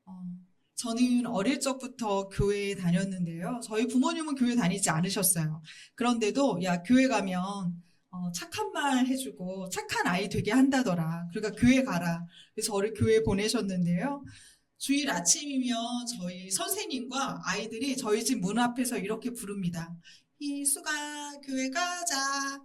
어, 저는 어릴 적부터 교회에 다녔는데요. 저희 부모님은 교회 다니지 않으셨어요. 그런데도 야, 교회 가면 착한 말 해주고 착한 아이 되게 한다더라. 그러니까 교회 가라. 그래서 저를 교회에 보내셨는데요. 주일 아침이면 저희 선생님과 아이들이 저희 집 문 앞에서 이렇게 부릅니다. 희수가 교회 가자.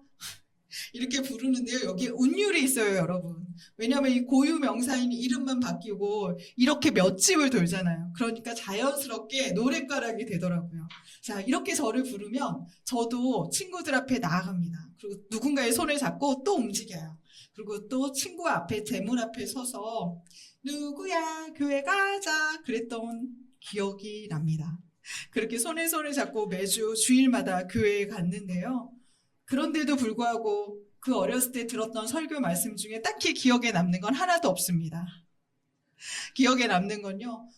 이렇게 부르는데요. 여기에 운율이 있어요, 여러분. 왜냐하면 이 고유 명사인 이름만 바뀌고 이렇게 몇 집을 돌잖아요. 그러니까 자연스럽게 노랫가락이 되더라고요. 자, 이렇게 저를 부르면 저도 친구들 앞에 나아갑니다. 그리고 누군가의 손을 잡고 또 움직여요. 그리고 또 친구 앞에, 제 문 앞에 서서 누구야, 교회 가자. 그랬던 기억이 납니다. 그렇게 손에 손을 잡고 매주 주일마다 교회에 갔는데요. 그런데도 불구하고 그 어렸을 때 들었던 설교 말씀 중에 딱히 기억에 남는 건 하나도 없습니다. 기억에 남는 건요,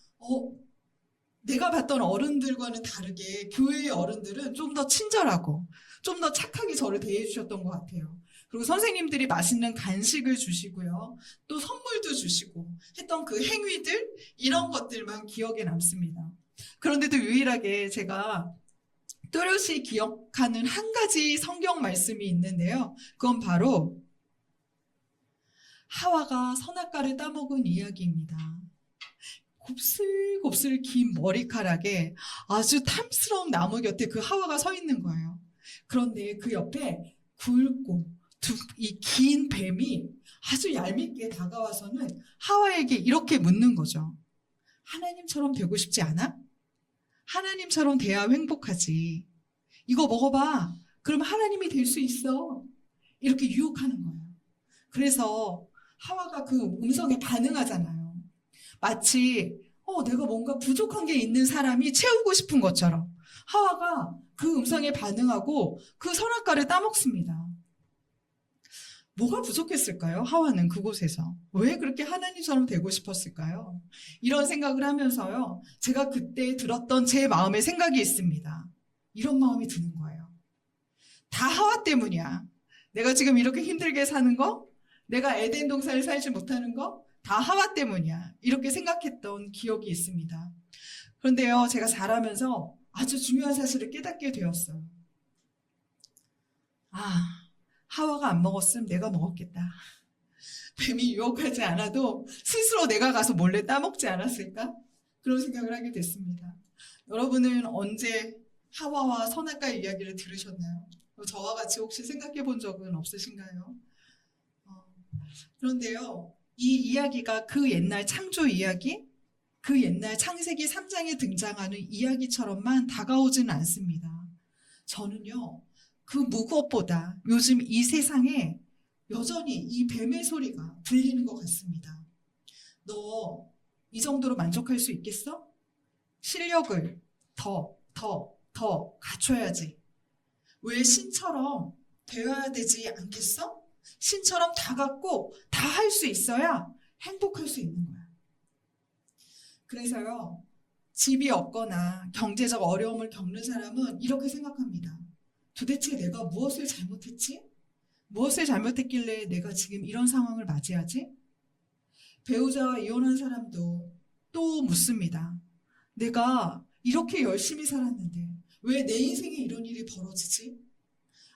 내가 봤던 어른들과는 다르게 교회의 어른들은 좀 더 친절하고 좀 더 착하게 저를 대해 주셨던 것 같아요. 그리고 선생님들이 맛있는 간식을 주시고요. 또 선물도 주시고 했던 그 행위들, 이런 것들만 기억에 남습니다. 그런데도 유일하게 제가 또렷이 기억하는 한 가지 성경 말씀이 있는데요. 그건 바로 하와가 선악과를 따먹은 이야기입니다. 곱슬곱슬 긴 머리카락에 아주 탐스러운 나무 곁에 그 하와가 서 있는 거예요. 그런데 그 옆에 굵고 이 긴 뱀이 아주 얄밉게 다가와서는 하와에게 이렇게 묻는 거죠. 하나님처럼 되고 싶지 않아? 하나님처럼 돼야 행복하지. 이거 먹어봐. 그럼 하나님이 될 수 있어. 이렇게 유혹하는 거예요. 그래서 하와가 그 음성에 반응하잖아요. 마치 내가 뭔가 부족한 게 있는 사람이 채우고 싶은 것처럼 하와가 그 음성에 반응하고 그 선악과를 따먹습니다. 뭐가 부족했을까요? 하와는 그곳에서. 왜 그렇게 하나님처럼 되고 싶었을까요? 이런 생각을 하면서요. 제가 그때 들었던 제 마음의 생각이 있습니다. 이런 마음이 드는 거예요. 다 하와 때문이야. 내가 지금 이렇게 힘들게 사는 거, 내가 에덴 동산을 살지 못하는 거, 다 하와 때문이야. 이렇게 생각했던 기억이 있습니다. 그런데요, 제가 자라면서 아주 중요한 사실을 깨닫게 되었어요. 하와가 안 먹었으면 내가 먹었겠다. 뱀이 유혹하지 않아도 스스로 내가 가서 몰래 따먹지 않았을까? 그런 생각을 하게 됐습니다. 여러분은 언제 하와와 선악과 이야기를 들으셨나요? 저와 같이 혹시 생각해 본 적은 없으신가요? 그런데요, 이 이야기가 그 옛날 창조 이야기, 그 옛날 창세기 3장에 등장하는 이야기처럼만 다가오지는 않습니다. 저는요, 그 무엇보다 요즘 이 세상에 여전히 이 뱀의 소리가 들리는 것 같습니다. 너 이 정도로 만족할 수 있겠어? 실력을 더 갖춰야지. 왜 신처럼 되어야 되지 않겠어? 신처럼 다 갖고 다 할 수 있어야 행복할 수 있는 거야. 그래서요, 집이 없거나 경제적 어려움을 겪는 사람은 이렇게 생각합니다. 도대체 내가 무엇을 잘못했지? 무엇을 잘못했길래 내가 지금 이런 상황을 맞이하지? 배우자와 이혼한 사람도 또 묻습니다. 내가 이렇게 열심히 살았는데 왜 내 인생에 이런 일이 벌어지지?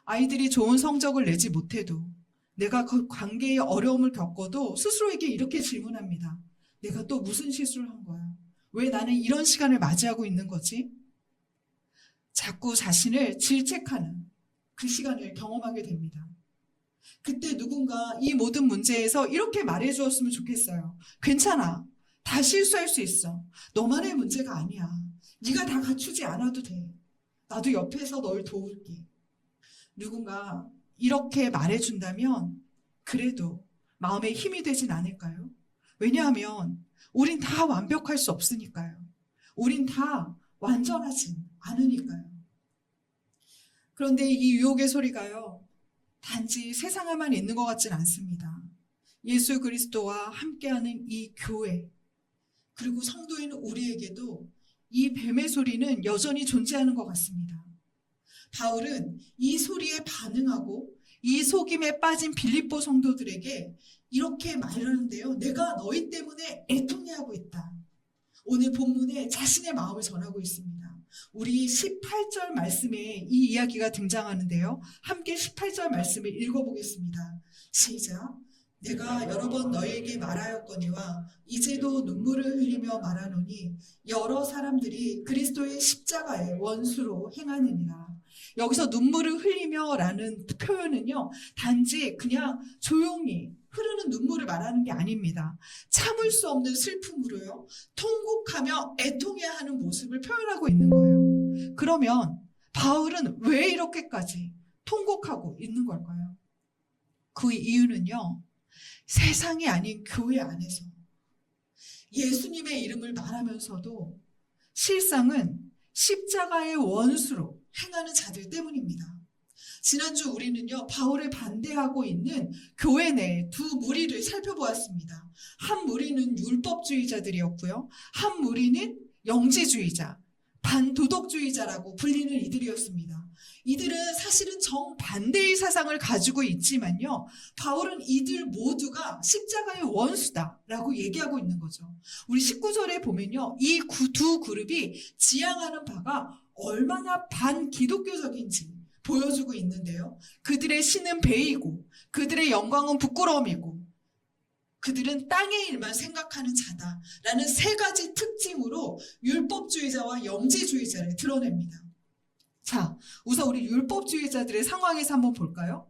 아이들이 좋은 성적을 내지 못해도, 내가 그 관계에 어려움을 겪어도 스스로에게 이렇게 질문합니다. 내가 또 무슨 실수를 한 거야? 왜 나는 이런 시간을 맞이하고 있는 거지? 자꾸 자신을 질책하는 그 시간을 경험하게 됩니다. 그때 누군가 이 모든 문제에서 이렇게 말해 주었으면 좋겠어요. 괜찮아. 다 실수할 수 있어. 너만의 문제가 아니야. 네가 다 갖추지 않아도 돼. 나도 옆에서 널 도울게. 누군가 이렇게 말해준다면 그래도 마음에 힘이 되진 않을까요? 왜냐하면 우린 다 완벽할 수 없으니까요. 우린 다 완전하진 않으니까요. 그런데 이 유혹의 소리가요, 단지 세상에만 있는 것 같진 않습니다. 예수 그리스도와 함께하는 이 교회, 그리고 성도인 우리에게도 이 뱀의 소리는 여전히 존재하는 것 같습니다. 바울은 이 소리에 반응하고 이 속임에 빠진 빌립보 성도들에게 이렇게 말을 하는데요. 내가 너희 때문에 애통해하고 있다. 오늘 본문에 자신의 마음을 전하고 있습니다. 우리 18절 말씀에 이 이야기가 등장하는데요. 함께 18절 말씀을 읽어보겠습니다. 시작. 내가 여러 번 너에게 말하였거니와 이제도 눈물을 흘리며 말하노니 여러 사람들이 그리스도의 십자가의 원수로 행하느니라. 여기서 눈물을 흘리며 라는 표현은요, 단지 그냥 조용히 흐르는 눈물을 말하는 게 아닙니다. 참을 수 없는 슬픔으로요, 통곡하며 애통해야 하는 모습을 표현하고 있는 거예요. 그러면 바울은 왜 이렇게까지 통곡하고 있는 걸까요? 그 이유는요, 세상이 아닌 교회 안에서 예수님의 이름을 말하면서도 실상은 십자가의 원수로 행하는 자들 때문입니다. 지난주 우리는요, 바울을 반대하고 있는 교회 내 두 무리를 살펴보았습니다. 한 무리는 율법주의자들이었고요. 한 무리는 영지주의자, 반도덕주의자라고 불리는 이들이었습니다. 이들은 사실은 정반대의 사상을 가지고 있지만요, 바울은 이들 모두가 십자가의 원수다라고 얘기하고 있는 거죠. 우리 19절에 보면요, 이 두 그룹이 지향하는 바가 얼마나 반기독교적인지 보여주고 있는데요. 그들의 신은 배이고 그들의 영광은 부끄러움이고 그들은 땅의 일만 생각하는 자다라는 세 가지 특징으로 율법주의자와 영지주의자를 드러냅니다. 자, 우선 우리 율법주의자들의 상황에서 한번 볼까요?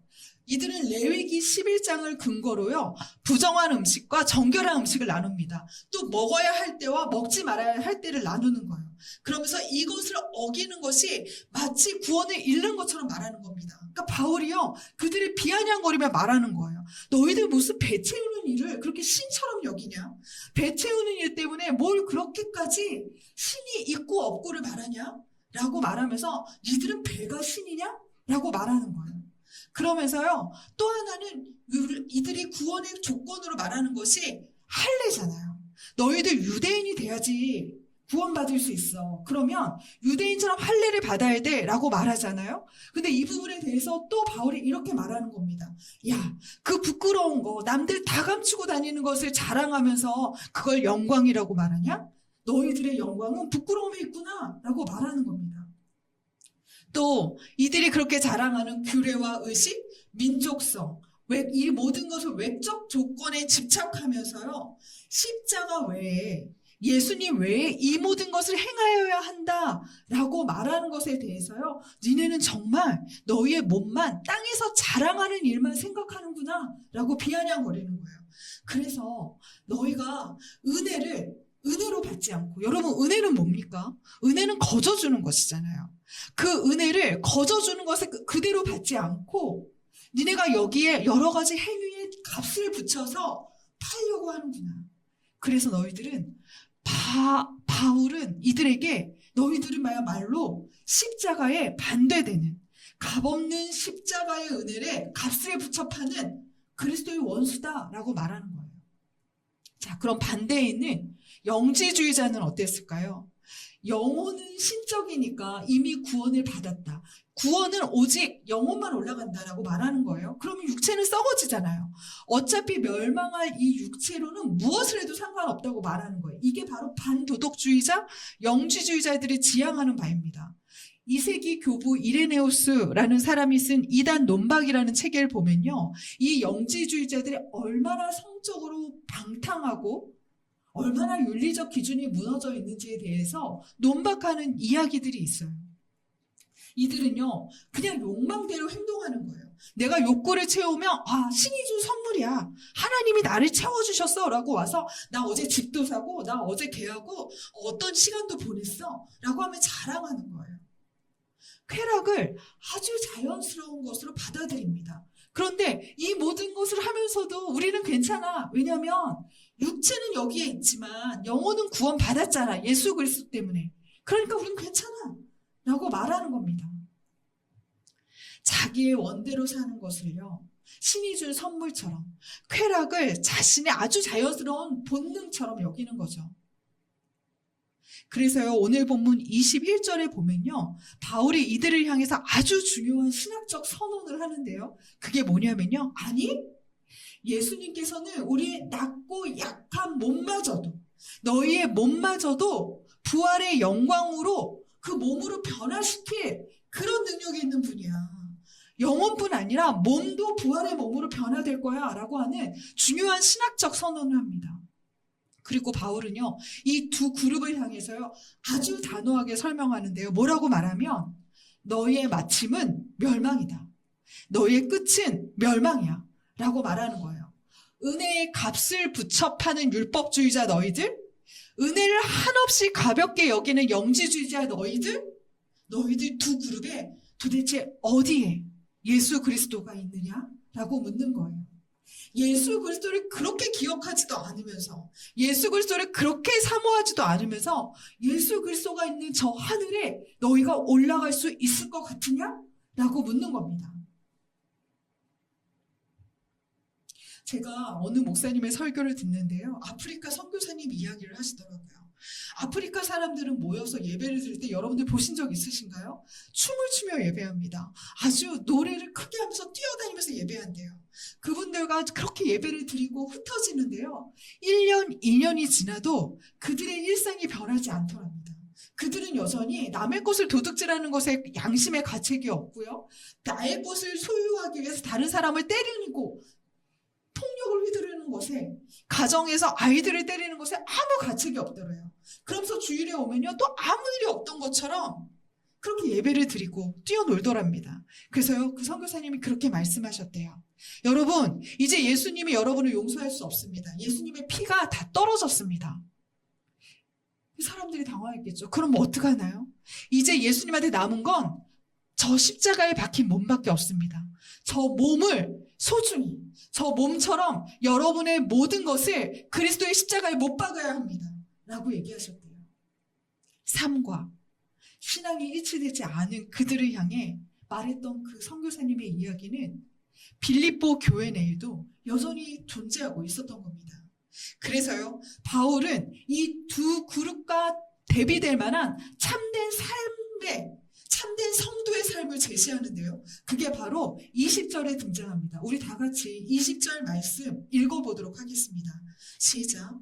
이들은 레위기 11장을 근거로요, 부정한 음식과 정결한 음식을 나눕니다. 또 먹어야 할 때와 먹지 말아야 할 때를 나누는 거예요. 그러면서 이것을 어기는 것이 마치 구원을 잃는 것처럼 말하는 겁니다. 그러니까 바울이요, 그들을 비아냥거리며 말하는 거예요. 너희들 무슨 배 채우는 일을 그렇게 신처럼 여기냐? 배 채우는 일 때문에 뭘 그렇게까지 신이 있고 없고를 말하냐? 라고 말하면서 니들은 배가 신이냐? 라고 말하는 거예요. 그러면서요, 또 하나는 이들이 구원의 조건으로 말하는 것이 할례잖아요. 너희들 유대인이 돼야지 구원받을 수 있어. 그러면 유대인처럼 할례를 받아야 돼 라고 말하잖아요. 근데 이 부분에 대해서 또 바울이 이렇게 말하는 겁니다. 야, 그 부끄러운 거 남들 다 감추고 다니는 것을 자랑하면서 그걸 영광이라고 말하냐? 너희들의 영광은 부끄러움에 있구나 라고 말하는 겁니다. 또 이들이 그렇게 자랑하는 규례와 의식, 민족성, 이 모든 것을 외적 조건에 집착하면서요, 십자가 외에, 예수님 외에 이 모든 것을 행하여야 한다라고 말하는 것에 대해서요, 니네는 정말 너희의 몸만 땅에서 자랑하는 일만 생각하는구나 라고 비아냥거리는 거예요. 그래서 너희가 은혜로 받지 않고, 여러분 은혜는 뭡니까? 은혜는 거저주는 것이잖아요. 그 은혜를 거저주는 것을 그대로 받지 않고 니네가 여기에 여러 가지 행위에 값을 붙여서 팔려고 하는구나. 그래서 너희들은 바울은 이들에게 너희들은 말로 십자가에 반대되는, 값없는 십자가의 은혜를 값을 붙여 파는 그리스도의 원수다라고 말하는 거예요. 자, 그럼 반대에 있는 영지주의자는 어땠을까요? 영혼은 신적이니까 이미 구원을 받았다. 구원은 오직 영혼만 올라간다라고 말하는 거예요. 그러면 육체는 썩어지잖아요. 어차피 멸망할 이 육체로는 무엇을 해도 상관없다고 말하는 거예요. 이게 바로 반도덕주의자, 영지주의자들이 지향하는 바입니다. 2세기 교부 이레네우스라는 사람이 쓴 이단 논박이라는 책을 보면요, 이 영지주의자들이 얼마나 성적으로 방탕하고 얼마나 윤리적 기준이 무너져 있는지에 대해서 논박하는 이야기들이 있어요. 이들은요, 그냥 욕망대로 행동하는 거예요. 내가 욕구를 채우면 신이 준 선물이야, 하나님이 나를 채워주셨어 라고 와서 나 어제 집도 사고 나 어제 걔하고 어떤 시간도 보냈어 라고 하면 자랑하는 거예요. 쾌락을 아주 자연스러운 것으로 받아들입니다. 그런데 이 모든 것을 하면서도 우리는 괜찮아. 왜냐하면 육체는 여기에 있지만 영혼은 구원 받았잖아, 예수 그리스도 때문에. 그러니까 우리는 괜찮아 라고 말하는 겁니다. 자기의 원대로 사는 것을요, 신이 준 선물처럼, 쾌락을 자신의 아주 자연스러운 본능처럼 여기는 거죠. 그래서요, 오늘 본문 21절에 보면요, 바울이 이들을 향해서 아주 중요한 신학적 선언을 하는데요, 그게 뭐냐면요, 아니, 예수님께서는 우리의 낮고 약한 몸마저도, 너희의 몸마저도 부활의 영광으로 그 몸으로 변화시킬 그런 능력이 있는 분이야. 영혼뿐 아니라 몸도 부활의 몸으로 변화될 거야 라고 하는 중요한 신학적 선언을 합니다. 그리고 바울은요, 이 두 그룹을 향해서요, 아주 단호하게 설명하는데요. 뭐라고 말하면, 너희의 마침은 멸망이다. 너희의 끝은 멸망이야. 라고 말하는 거예요. 은혜의 값을 붙여 파는 율법주의자 너희들, 은혜를 한없이 가볍게 여기는 영지주의자 너희들 두 그룹에 도대체 어디에 예수 그리스도가 있느냐라고 묻는 거예요. 예수 그리스도를 그렇게 기억하지도 않으면서, 예수 그리스도를 그렇게 사모하지도 않으면서 예수 그리스도가 있는 저 하늘에 너희가 올라갈 수 있을 것 같으냐? 라고 묻는 겁니다. 제가 어느 목사님의 설교를 듣는데요, 아프리카 선교사님 이야기를 하시더라고요. 아프리카 사람들은 모여서 예배를 드릴 때 여러분들 보신 적 있으신가요? 춤을 추며 예배합니다. 아주 노래를 크게 하면서 뛰어다니면서 예배한대요. 그분들과 그렇게 예배를 드리고 흩어지는데요, 1년, 2년이 지나도 그들의 일상이 변하지 않더랍니다. 그들은 여전히 남의 것을 도둑질하는 것에 양심의 가책이 없고요, 나의 것을 소유하기 위해서 다른 사람을 때리고 폭력을 휘두르는 것에, 가정에서 아이들을 때리는 것에 아무 가책이 없더래요. 그러면서 주일에 오면요, 또 아무 일이 없던 것처럼 그렇게 예배를 드리고 뛰어놀더랍니다. 그래서요, 그 선교사님이 그렇게 말씀하셨대요. 여러분, 이제 예수님이 여러분을 용서할 수 없습니다. 예수님의 피가 다 떨어졌습니다. 사람들이 당황했겠죠. 그럼 뭐 어떡하나요? 이제 예수님한테 남은 건 저 십자가에 박힌 몸밖에 없습니다. 저 몸을 소중히, 저 몸처럼 여러분의 모든 것을 그리스도의 십자가에 못 박아야 합니다. 라고 얘기하셨대요. 삶과 신앙이 일치되지 않은 그들을 향해 말했던 그 선교사님의 이야기는 빌립보 교회 내에도 여전히 존재하고 있었던 겁니다. 그래서요, 바울은 이 두 그룹과 대비될 만한 참된 성도의 삶을 제시하는데요, 그게 바로 20절에 등장합니다. 우리 다 같이 20절 말씀 읽어보도록 하겠습니다. 시작.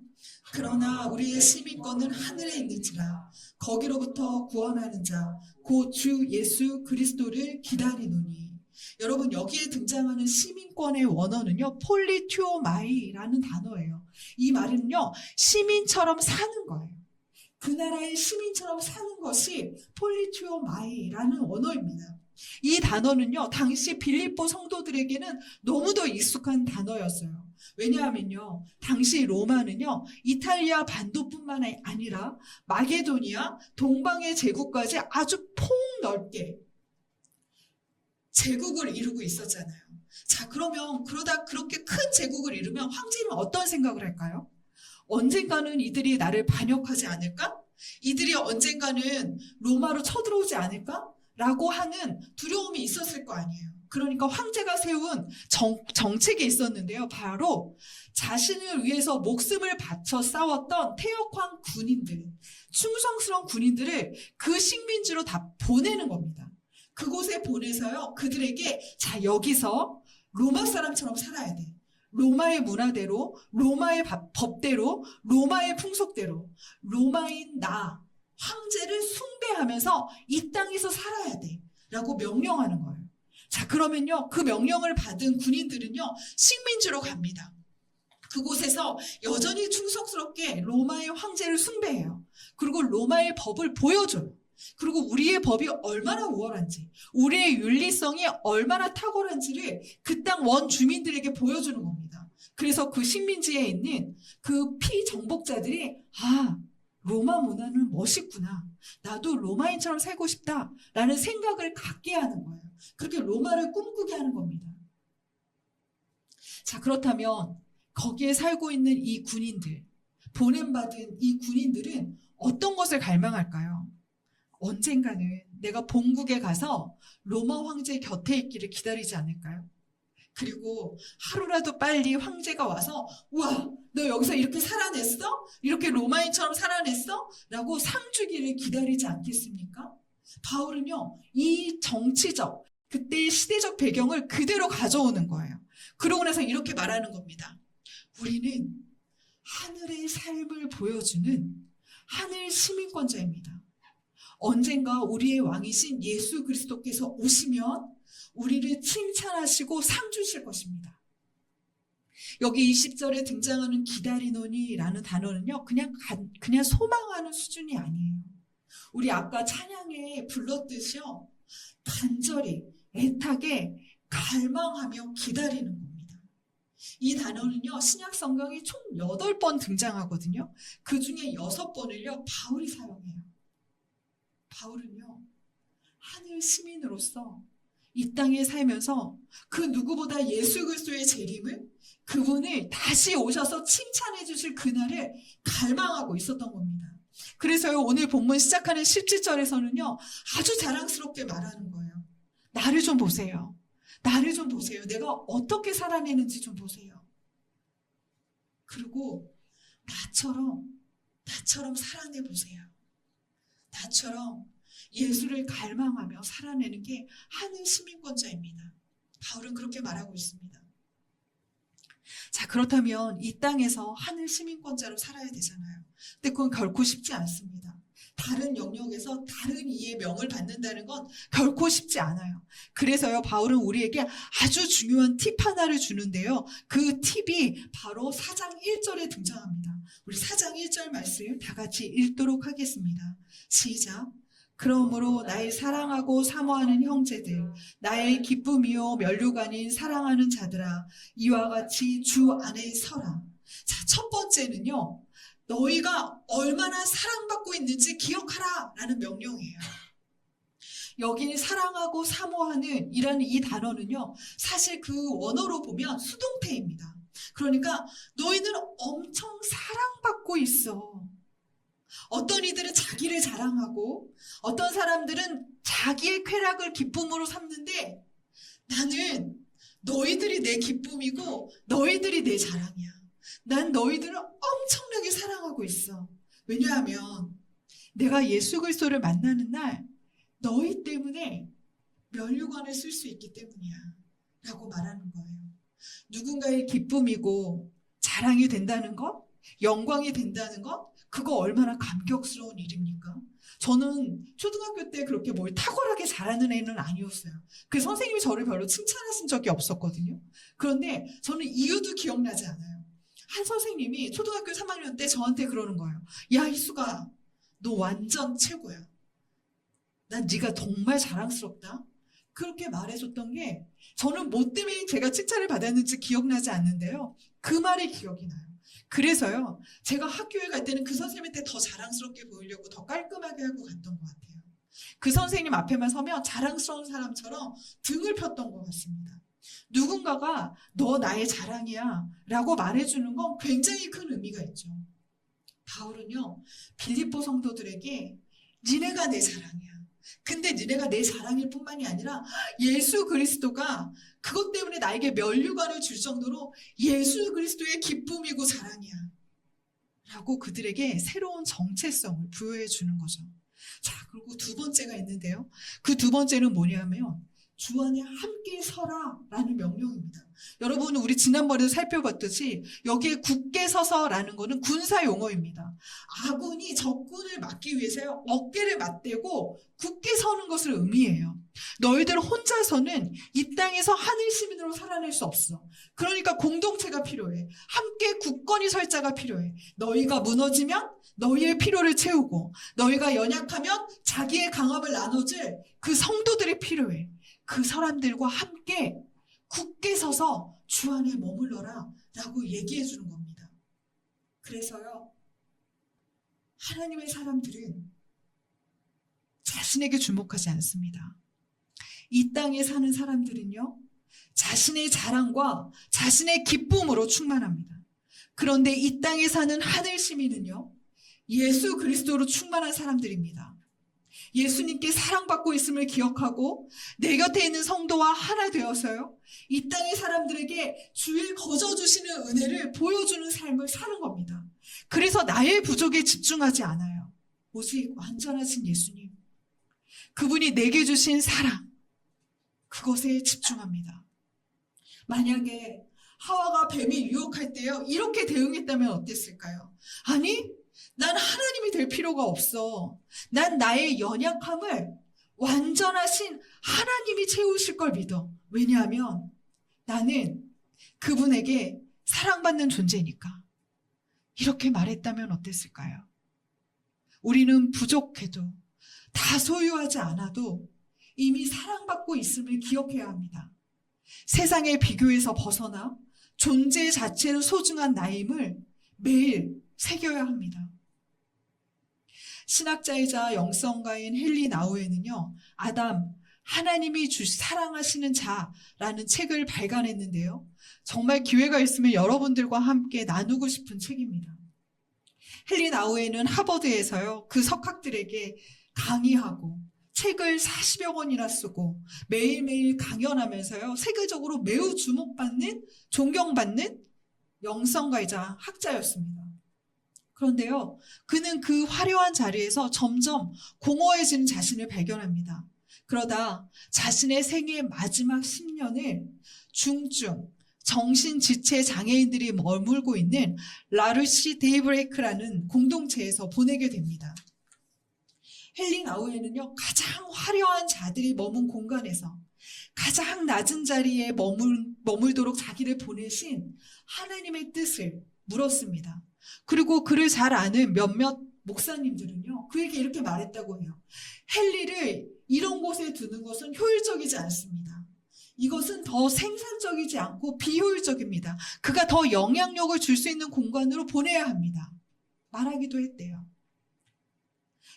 그러나 우리의 시민권은 하늘에 있는지라 거기로부터 구원하는 자 곧 주 예수 그리스도를 기다리노니. 여러분, 여기에 등장하는 시민권의 원어는요, 폴리튜오마이라는 단어예요. 이 말은요, 시민처럼 사는 거예요. 그 나라의 시민처럼 사는 것이 폴리튜오마이라는 언어입니다. 이 단어는요, 당시 빌립보 성도들에게는 너무도 익숙한 단어였어요. 왜냐하면요, 당시 로마는요, 이탈리아 반도뿐만 아니라 마게도니아, 동방의 제국까지 아주 폭넓게 제국을 이루고 있었잖아요. 자, 그러면 그러다 그렇게 큰 제국을 이루면 황제는 어떤 생각을 할까요? 언젠가는 이들이 나를 반역하지 않을까? 이들이 언젠가는 로마로 쳐들어오지 않을까? 라고 하는 두려움이 있었을 거 아니에요. 그러니까 황제가 세운 정책이 있었는데요. 바로 자신을 위해서 목숨을 바쳐 싸웠던 태역한 군인들, 충성스러운 군인들을 그 식민지로 다 보내는 겁니다. 그곳에 보내서요, 그들에게 자, 여기서 로마 사람처럼 살아야 돼. 로마의 문화대로, 로마의 법대로, 로마의 풍속대로, 로마인 나, 황제를 숭배하면서 이 땅에서 살아야 돼 라고 명령하는 거예요. 자, 그러면요, 그 명령을 받은 군인들은요, 식민지로 갑니다. 그곳에서 여전히 충성스럽게 로마의 황제를 숭배해요. 그리고 로마의 법을 보여줘요. 그리고 우리의 법이 얼마나 우월한지, 우리의 윤리성이 얼마나 탁월한지를 그 땅 원주민들에게 보여주는 겁니다. 그래서 그 식민지에 있는 그 피정복자들이 로마 문화는 멋있구나, 나도 로마인처럼 살고 싶다라는 생각을 갖게 하는 거예요. 그렇게 로마를 꿈꾸게 하는 겁니다. 자, 그렇다면 거기에 살고 있는 이 군인들, 보냄받은 이 군인들은 어떤 것을 갈망할까요? 언젠가는 내가 본국에 가서 로마 황제 곁에 있기를 기다리지 않을까요? 그리고 하루라도 빨리 황제가 와서 우와, 너 여기서 이렇게 살아냈어? 이렇게 로마인처럼 살아냈어? 라고 상 주기를 기다리지 않겠습니까? 바울은요, 이 정치적, 그때의 시대적 배경을 그대로 가져오는 거예요. 그러고 나서 이렇게 말하는 겁니다. 우리는 하늘의 삶을 보여주는 하늘 시민권자입니다. 언젠가 우리의 왕이신 예수 그리스도께서 오시면 우리를 칭찬하시고 상 주실 것입니다. 여기 20절에 등장하는 기다리노니라는 단어는요, 그냥 소망하는 수준이 아니에요. 우리 아까 찬양에 불렀듯이요, 간절히, 애타게, 갈망하며 기다리는 겁니다. 이 단어는요, 신약 성경이 총 8번 등장하거든요. 그 중에 6번을요, 바울이 사용해요. 바울은요, 하늘 시민으로서 이 땅에 살면서 그 누구보다 예수 그리스도의 재림을, 그분을 다시 오셔서 칭찬해 주실 그날을 갈망하고 있었던 겁니다. 그래서요, 오늘 본문 시작하는 17절에서는요, 아주 자랑스럽게 말하는 거예요. 나를 좀 보세요. 나를 좀 보세요. 내가 어떻게 살아내는지 좀 보세요. 그리고 나처럼 살아내 보세요. 나처럼 예수를 갈망하며 살아내는 게 하늘 시민권자입니다. 바울은 그렇게 말하고 있습니다. 자, 그렇다면 이 땅에서 하늘 시민권자로 살아야 되잖아요. 근데 그건 결코 쉽지 않습니다. 다른 영역에서 다른 이의 명을 받는다는 건 결코 쉽지 않아요. 그래서요, 바울은 우리에게 아주 중요한 팁 하나를 주는데요. 그 팁이 바로 4장 1절에 등장합니다. 우리 4장 1절 말씀 다 같이 읽도록 하겠습니다. 시작. 그러므로 나의 사랑하고 사모하는 형제들, 나의 기쁨이요 면류관인 사랑하는 자들아, 이와 같이 주 안에 서라. 자, 첫 번째는요, 너희가 얼마나 사랑받고 있는지 기억하라 라는 명령이에요. 여기 사랑하고 사모하는 이라는 이 단어는요, 사실 그 원어로 보면 수동태입니다. 그러니까 너희는 엄청 사랑받고 있어. 어떤 이들은 자기를 자랑하고 어떤 사람들은 자기의 쾌락을 기쁨으로 삼는데, 나는 너희들이 내 기쁨이고 너희들이 내 자랑이야. 난 너희들을 엄청나게 사랑하고 있어. 왜냐하면 내가 예수 그리스도를 만나는 날 너희 때문에 면류관을 쓸 수 있기 때문이야 라고 말하는 거예요. 누군가의 기쁨이고 자랑이 된다는 것, 영광이 된다는 것, 그거 얼마나 감격스러운 일입니까? 저는 초등학교 때 그렇게 뭘 탁월하게 잘하는 애는 아니었어요. 그 선생님이 저를 별로 칭찬하신 적이 없었거든요. 그런데 저는 이유도 기억나지 않아요. 한 선생님이 초등학교 3학년 때 저한테 그러는 거예요. 야, 희수가, 너 완전 최고야. 난 네가 정말 자랑스럽다. 그렇게 말해줬던 게, 저는 뭐 때문에 제가 칭찬을 받았는지 기억나지 않는데요. 그 말이 기억이 나요. 그래서요, 제가 학교에 갈 때는 그 선생님한테 더 자랑스럽게 보이려고 더 깔끔하게 하고 갔던 것 같아요. 그 선생님 앞에만 서면 자랑스러운 사람처럼 등을 폈던 것 같습니다. 누군가가 너 나의 자랑이야 라고 말해주는 건 굉장히 큰 의미가 있죠. 바울은요, 빌립보 성도들에게 니네가 내 자랑이야. 근데 니네가 내 자랑일 뿐만이 아니라 예수 그리스도가 그것 때문에 나에게 면류관을 줄 정도로 예수 그리스도의 기쁨이고 자랑이야 라고 그들에게 새로운 정체성을 부여해 주는 거죠. 자, 그리고 두 번째가 있는데요. 그 두 번째는 뭐냐면 주 안에 함께 서라 라는 명령입니다. 여러분, 우리 지난번에도 살펴봤듯이 여기에 굳게 서서라는 것은 군사 용어입니다. 아군이 적군을 막기 위해서 어깨를 맞대고 굳게 서는 것을 의미해요. 너희들 혼자서는 이 땅에서 하늘 시민으로 살아낼 수 없어. 그러니까 공동체가 필요해. 함께 굳건히 설 자가 필요해. 너희가 무너지면 너희의 필요를 채우고, 너희가 연약하면 자기의 강함을 나눠줄 그 성도들이 필요해. 그 사람들과 함께 굳게 서서 주 안에 머물러라 라고 얘기해 주는 겁니다. 그래서요, 하나님의 사람들은 자신에게 주목하지 않습니다. 이 땅에 사는 사람들은요, 자신의 자랑과 자신의 기쁨으로 충만합니다. 그런데 이 땅에 사는 하늘 시민은요, 예수 그리스도로 충만한 사람들입니다. 예수님께 사랑받고 있음을 기억하고 내 곁에 있는 성도와 하나 되어서요, 이 땅의 사람들에게 주의 거저 주시는 은혜를 보여주는 삶을 사는 겁니다. 그래서 나의 부족에 집중하지 않아요. 오직 완전하신 예수님, 그분이 내게 주신 사랑, 그것에 집중합니다. 만약에 하와가 뱀이 유혹할 때요, 이렇게 대응했다면 어땠을까요? 아니, 난 하나님이 될 필요가 없어. 난 나의 연약함을 완전하신 하나님이 채우실 걸 믿어. 왜냐하면 나는 그분에게 사랑받는 존재니까. 이렇게 말했다면 어땠을까요? 우리는 부족해도, 다 소유하지 않아도 이미 사랑받고 있음을 기억해야 합니다. 세상의 비교에서 벗어나 존재 자체로 소중한 나임을 매일 새겨야 합니다. 신학자이자 영성가인 헨리 나우에는요, 아담, 하나님이 사랑하시는 자라는 책을 발간했는데요. 정말 기회가 있으면 여러분들과 함께 나누고 싶은 책입니다. 헨리 나우에는 하버드에서요, 그 석학들에게 강의하고 책을 40여 권이나 쓰고 매일매일 강연하면서요, 세계적으로 매우 주목받는, 존경받는 영성가이자 학자였습니다. 그런데요, 그는 그 화려한 자리에서 점점 공허해지는 자신을 발견합니다. 그러다 자신의 생애의 마지막 10년을 중증 정신지체 장애인들이 머물고 있는 라르시 데이브레이크라는 공동체에서 보내게 됩니다. 헨리 나우에는요, 가장 화려한 자들이 머문 공간에서 가장 낮은 자리에 머물도록 자기를 보내신 하나님의 뜻을 물었습니다. 그리고 그를 잘 아는 몇몇 목사님들은요, 그에게 이렇게 말했다고 해요. 헨리를 이런 곳에 두는 것은 효율적이지 않습니다. 이것은 더 생산적이지 않고 비효율적입니다. 그가 더 영향력을 줄 수 있는 공간으로 보내야 합니다. 말하기도 했대요.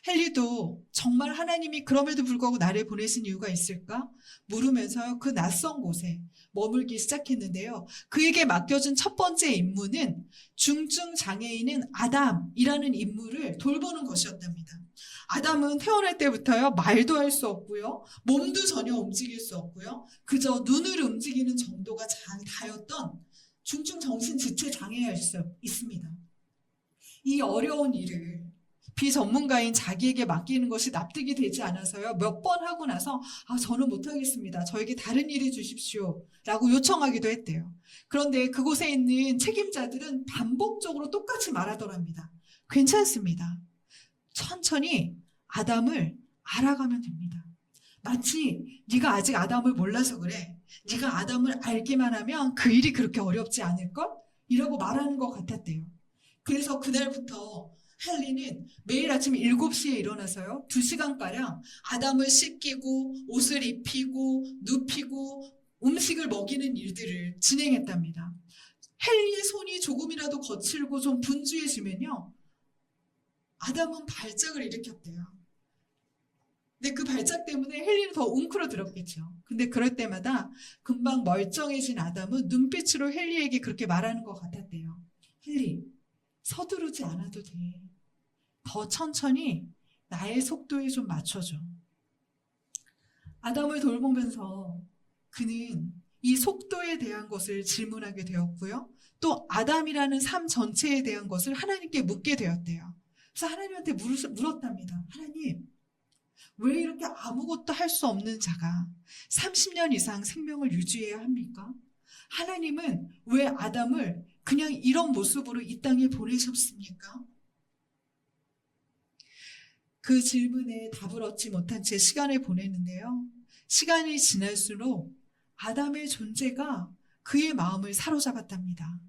헨리도 정말 하나님이 그럼에도 불구하고 나를 보내신 이유가 있을까? 물으면서 그 낯선 곳에 머물기 시작했는데요. 그에게 맡겨준 첫 번째 임무는 중증 장애인인 아담이라는 인물을 돌보는 것이었답니다. 아담은 태어날 때부터요, 말도 할 수 없고요, 몸도 전혀 움직일 수 없고요, 그저 눈을 움직이는 정도가 다였던 중증 정신지체 장애가 있습니다. 이 어려운 일을 비전문가인 자기에게 맡기는 것이 납득이 되지 않아서요, 몇 번 하고 나서 저는 못하겠습니다. 저에게 다른 일을 주십시오 라고 요청하기도 했대요. 그런데 그곳에 있는 책임자들은 반복적으로 똑같이 말하더랍니다. 괜찮습니다. 천천히 아담을 알아가면 됩니다. 마치 네가 아직 아담을 몰라서 그래. 네가 아담을 알기만 하면 그 일이 그렇게 어렵지 않을걸? 이라고 말하는 것 같았대요. 그래서 그날부터 헨리는 매일 아침 7시에 일어나서요, 2시간가량 아담을 씻기고 옷을 입히고 눕히고 음식을 먹이는 일들을 진행했답니다. 헨리의 손이 조금이라도 거칠고 좀 분주해지면요, 아담은 발작을 일으켰대요. 근데 그 발작 때문에 헨리는 더 웅크러들었겠죠. 근데 그럴 때마다 금방 멀쩡해진 아담은 눈빛으로 헨리에게 그렇게 말하는 것 같았대요. 헨리, 서두르지 않아도 돼. 더 천천히 나의 속도에 좀 맞춰줘. 아담을 돌보면서 그는 이 속도에 대한 것을 질문하게 되었고요. 또 아담이라는 삶 전체에 대한 것을 하나님께 묻게 되었대요. 그래서 하나님한테 물었답니다. 하나님, 왜 이렇게 아무것도 할 수 없는 자가 30년 이상 생명을 유지해야 합니까? 하나님은 왜 아담을 그냥 이런 모습으로 이 땅에 보내셨습니까? 그 질문에 답을 얻지 못한 채 시간을 보냈는데요. 시간이 지날수록 아담의 존재가 그의 마음을 사로잡았답니다.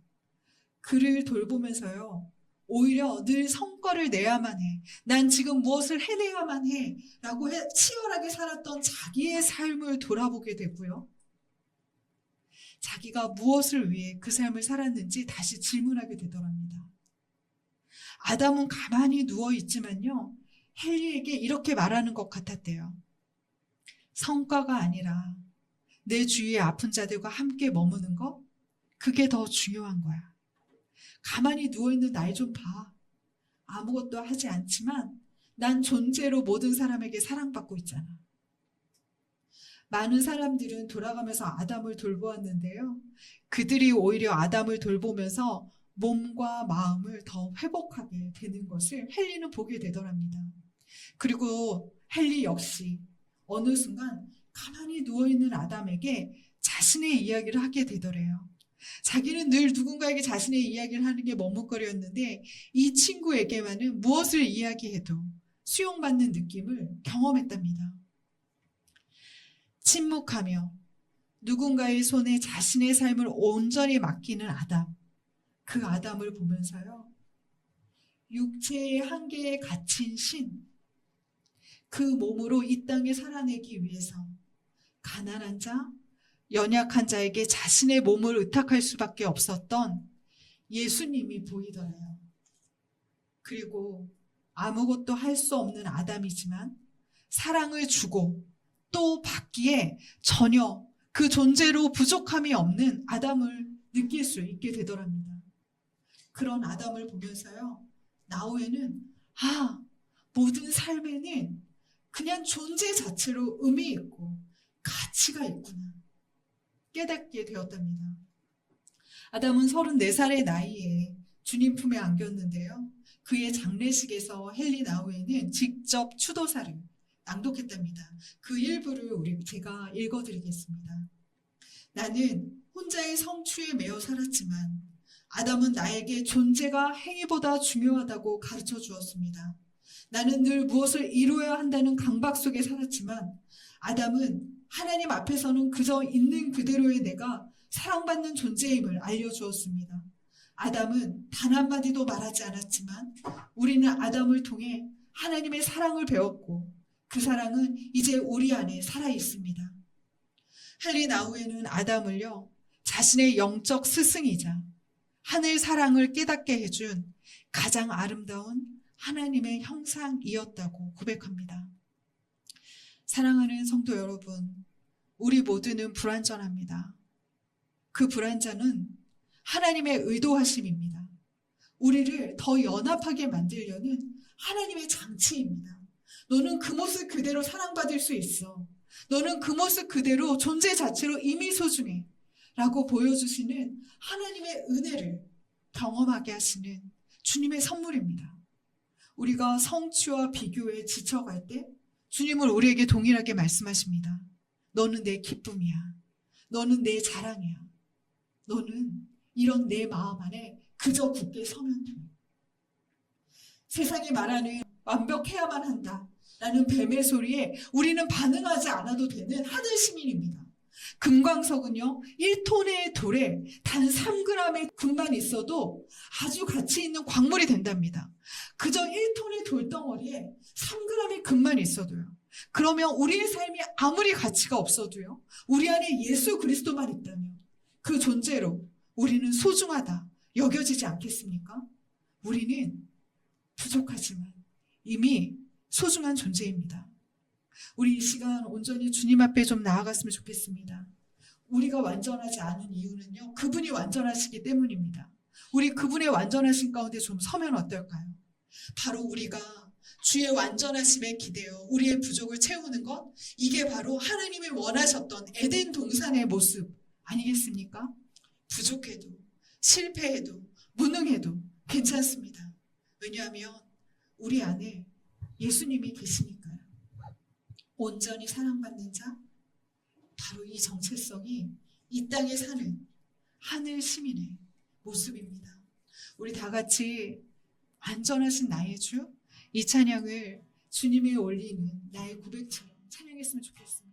그를 돌보면서요, 오히려 늘 성과를 내야만 해, 난 지금 무엇을 해내야만 해 라고 치열하게 살았던 자기의 삶을 돌아보게 되고요, 자기가 무엇을 위해 그 삶을 살았는지 다시 질문하게 되더랍니다. 아담은 가만히 누워있지만요, 헨리에게 이렇게 말하는 것 같았대요. 성과가 아니라 내 주위의 아픈 자들과 함께 머무는 거, 그게 더 중요한 거야. 가만히 누워있는 날 좀 봐. 아무것도 하지 않지만 난 존재로 모든 사람에게 사랑받고 있잖아. 많은 사람들은 돌아가면서 아담을 돌보았는데요, 그들이 오히려 아담을 돌보면서 몸과 마음을 더 회복하게 되는 것을 헨리는 보게 되더랍니다. 그리고 헨리 역시 어느 순간 가만히 누워있는 아담에게 자신의 이야기를 하게 되더래요. 자기는 늘 누군가에게 자신의 이야기를 하는 게 머뭇거렸는데 이 친구에게만은 무엇을 이야기해도 수용받는 느낌을 경험했답니다. 침묵하며 누군가의 손에 자신의 삶을 온전히 맡기는 아담, 그 아담을 보면서요, 육체의 한계에 갇힌 신, 그 몸으로 이 땅에 살아내기 위해서 가난한 자, 연약한 자에게 자신의 몸을 의탁할 수밖에 없었던 예수님이 보이더래요. 그리고 아무것도 할 수 없는 아담이지만 사랑을 주고 또 받기에 전혀 그 존재로 부족함이 없는 아담을 느낄 수 있게 되더랍니다. 그런 아담을 보면서요, 나우에는 모든 삶에는 그냥 존재 자체로 의미 있고 가치가 있구나 깨닫게 되었답니다. 아담은 34살의 나이에 주님 품에 안겼는데요. 그의 장례식에서 헨리 나우에는 직접 추도사를 낭독했답니다. 그 일부를 제가 읽어드리겠습니다. 나는 혼자의 성취에 매여 살았지만 아담은 나에게 존재가 행위보다 중요하다고 가르쳐 주었습니다. 나는 늘 무엇을 이루어야 한다는 강박 속에 살았지만 아담은 하나님 앞에서는 그저 있는 그대로의 내가 사랑받는 존재임을 알려주었습니다. 아담은 단 한마디도 말하지 않았지만 우리는 아담을 통해 하나님의 사랑을 배웠고 그 사랑은 이제 우리 안에 살아있습니다. 헨리 나우에는 아담을요, 자신의 영적 스승이자 하늘 사랑을 깨닫게 해준 가장 아름다운 하나님의 형상이었다고 고백합니다. 사랑하는 성도 여러분, 우리 모두는 불완전합니다. 그 불완전은 하나님의 의도하심입니다. 우리를 더 연합하게 만들려는 하나님의 장치입니다. 너는 그 모습 그대로 사랑받을 수 있어. 너는 그 모습 그대로 존재 자체로 이미 소중해. 라고 보여주시는 하나님의 은혜를 경험하게 하시는 주님의 선물입니다. 우리가 성취와 비교에 지쳐갈 때 주님은 우리에게 동일하게 말씀하십니다. 너는 내 기쁨이야. 너는 내 자랑이야. 너는 이런 내 마음 안에 그저 굳게 서면 돼. 세상이 말하는 완벽해야만 한다 라는 뱀의 소리에 우리는 반응하지 않아도 되는 하늘 시민입니다. 금광석은요, 1톤의 돌에 단 3g의 금만 있어도 아주 가치 있는 광물이 된답니다. 그저 1톤의 돌덩어리에 3g의 금만 있어도요. 그러면 우리의 삶이 아무리 가치가 없어도요, 우리 안에 예수 그리스도만 있다면 그 존재로 우리는 소중하다 여겨지지 않겠습니까? 우리는 부족하지만 이미 소중한 존재입니다. 우리 이 시간 온전히 주님 앞에 좀 나아갔으면 좋겠습니다. 우리가 완전하지 않은 이유는요, 그분이 완전하시기 때문입니다. 우리 그분의 완전하신 가운데 좀 서면 어떨까요? 바로 우리가 주의 완전하심에 기대어 우리의 부족을 채우는 것, 이게 바로 하나님이 원하셨던 에덴 동산의 모습 아니겠습니까? 부족해도 실패해도 무능해도 괜찮습니다. 왜냐하면 우리 안에 예수님이 계시니까요. 온전히 사랑받는 자, 바로 이 정체성이 이 땅에 사는 하늘 시민의 모습입니다. 우리 다 같이 완전하신 나의 주, 이 찬양을 주님에 올리는 나의 고백처럼 찬양했으면 좋겠습니다.